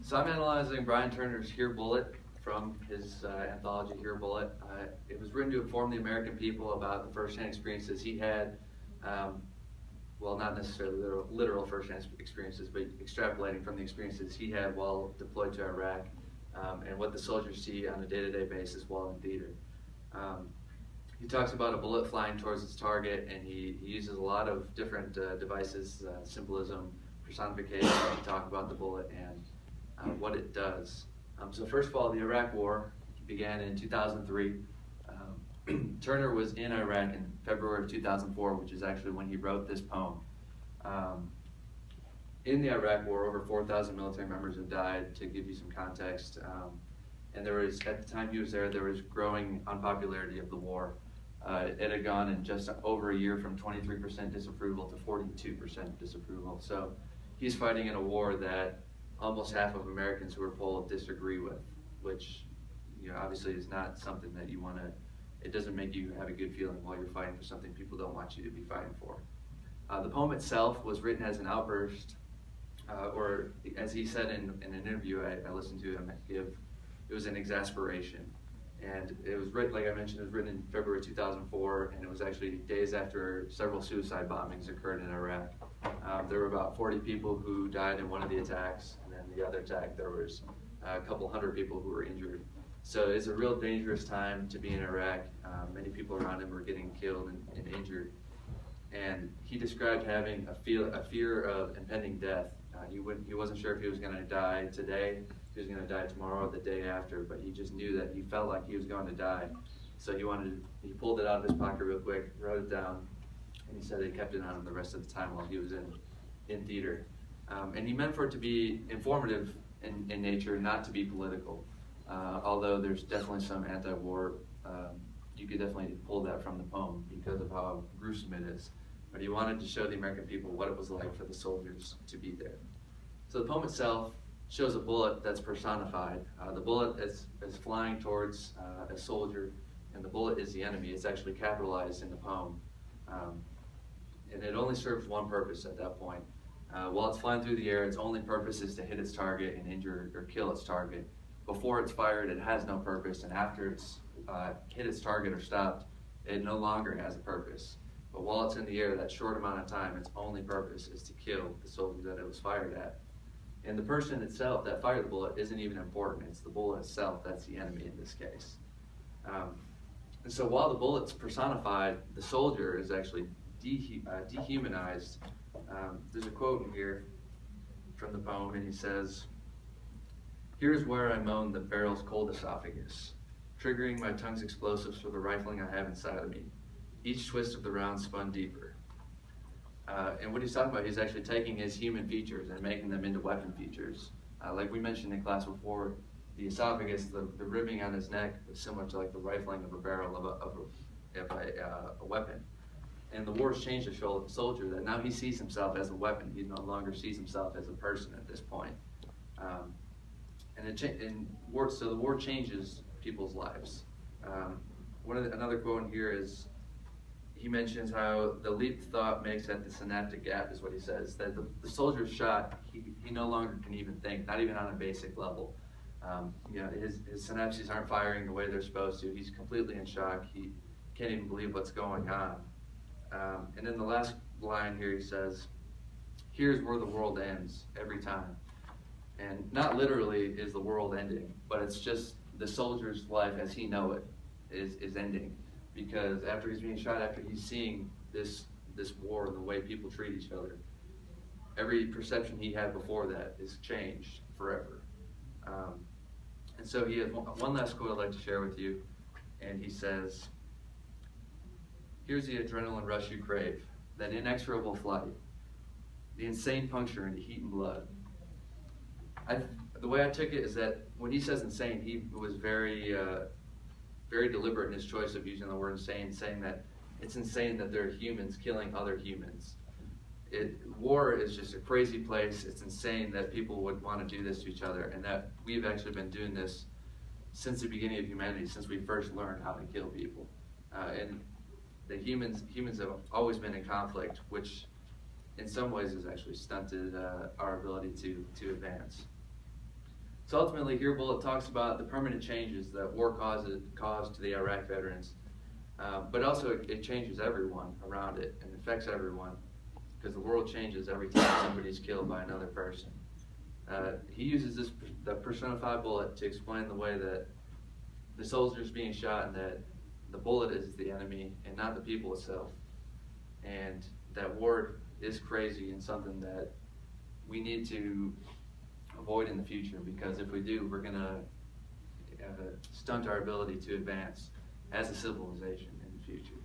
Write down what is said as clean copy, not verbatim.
So I'm analyzing Brian Turner's Here Bullet from his anthology Here Bullet. It was written to inform the American people about the first-hand experiences he had. Well, not necessarily literal first-hand experiences, but extrapolating from the experiences he had while deployed to Iraq, and what the soldiers see on a day-to-day basis while in theater. He talks about a bullet flying towards its target, and he uses a lot of different devices, symbolism, personification, to talk about the bullet and what it does. So first of all, the Iraq War began in 2003. Turner was in Iraq in February of 2004, which is actually when he wrote this poem. In the Iraq War, over 4,000 military members have died, to give you some context. And there was, at the time he was there was growing unpopularity of the war. It had gone in just over a year from 23% disapproval to 42% disapproval. So he's fighting in a war that almost half of Americans who were polled disagree with, which, you know, obviously is not something that you want to, it doesn't make you have a good feeling while you're fighting for something people don't want you to be fighting for. The poem itself was written as an outburst, or as he said in an interview I listened to him give, it was an exasperation. And it was written, like I mentioned, it was written in February 2004, and it was actually days after several suicide bombings occurred in Iraq. There were about 40 people who died in one of the attacks, and then the other attack there was a couple hundred people who were injured. So it's a real dangerous time to be in Iraq. Many people around him were getting killed and injured. And he described having a fear of impending death. He wasn't sure if he was going to die today, if he was going to die tomorrow or the day after, but he just knew that he felt like he was going to die. So he pulled it out of his pocket real quick, wrote it down, and he said he kept it on him the rest of the time while he was in theater. And he meant for it to be informative in nature, not to be political. Although there's definitely some anti-war, you could definitely pull that from the poem because of how gruesome it is. But he wanted to show the American people what it was like for the soldiers to be there. So the poem itself shows a bullet that's personified. The bullet is flying towards a soldier, and the bullet is the enemy. It's actually capitalized in the poem. And it only serves one purpose at that point. While it's flying through the air, its only purpose is to hit its target and injure or kill its target. Before it's fired, it has no purpose, and after it's hit its target or stopped, it no longer has a purpose. But while it's in the air, that short amount of time, its only purpose is to kill the soldier that it was fired at. And the person itself that fired the bullet isn't even important. It's the bullet itself that's the enemy in this case. And so while the bullet's personified, the soldier is actually dehumanized. There's a quote in here from the poem, and he says, "Here's where I moan the barrel's cold esophagus, triggering my tongue's explosives for the rifling I have inside of me. Each twist of the round spun deeper." And what he's talking about, he's actually taking his human features and making them into weapon features. Like we mentioned in class before, the esophagus, the ribbing on his neck is similar to like the rifling of a barrel of a weapon. And the war's changed the soldier that now he sees himself as a weapon. He no longer sees himself as a person at this point. So the war changes people's lives. Another quote in here is, he mentions how the leap thought makes at the synaptic gap, is what he says, that the soldier's shot, he no longer can even think, not even on a basic level. His synapses aren't firing the way they're supposed to. He's completely in shock. He can't even believe what's going on. And then the last line here, he says, "Here's where the world ends every time." And not literally is the world ending, but it's just the soldier's life as he know it is ending. Because after he's being shot, after he's seeing this war and the way people treat each other, every perception he had before that is changed forever. And so he has one last quote I'd like to share with you, and he says, "Here's the adrenaline rush you crave, that inexorable flight, the insane puncture into heat and blood." The way I took it is that when he says insane, he was very deliberate in his choice of using the word insane, saying that it's insane that there are humans killing other humans. War is just a crazy place. It's insane that people would want to do this to each other, and that we've actually been doing this since the beginning of humanity, since we first learned how to kill people. And the humans have always been in conflict, which in some ways has actually stunted our ability to advance. So ultimately, here Bullet talks about the permanent changes that war caused to the Iraq veterans, but also it changes everyone around it and affects everyone, because the world changes every time somebody's killed by another person. He uses the personified bullet to explain the way that the soldier's being shot, and that the bullet is the enemy and not the people itself. And that war is crazy and something that we need to avoid in the future, because if we do, we're going to stunt our ability to advance as a civilization in the future.